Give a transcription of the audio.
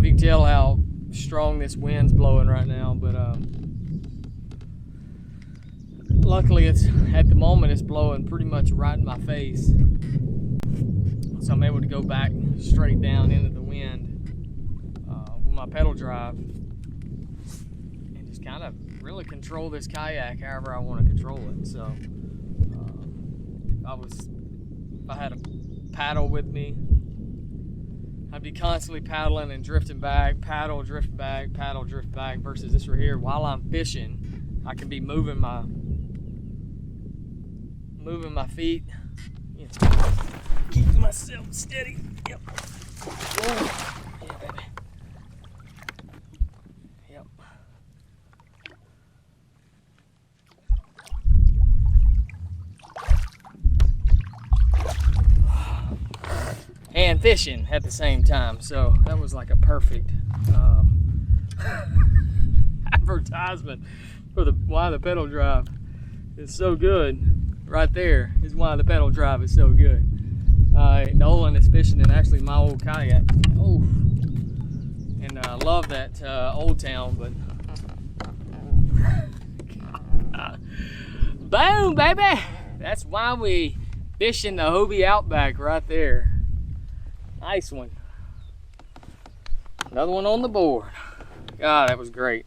if you can tell how strong this wind's blowing right now, but luckily it's at the moment it's blowing pretty much right in my face, so I'm able to go back straight down into the wind with my pedal drive and just kind of really control this kayak however I want to control it. So if I had a paddle with me, I'd be constantly paddling and drifting back, paddle, drift back, paddle, drift back, versus this right here. While I'm fishing, I can be moving my feet, you know, keeping myself steady. Yep. Oh, yeah, baby. Yep. And fishing at the same time, so that was like a perfect advertisement for why the pedal drive is so good. Right there is why the pedal drive is so good. Nolan is fishing in actually my old kayak. Oh, and I love that Old Town, but boom, baby! That's why we fish in the Hobie Outback right there. Nice one. Another one on the board. God, that was great.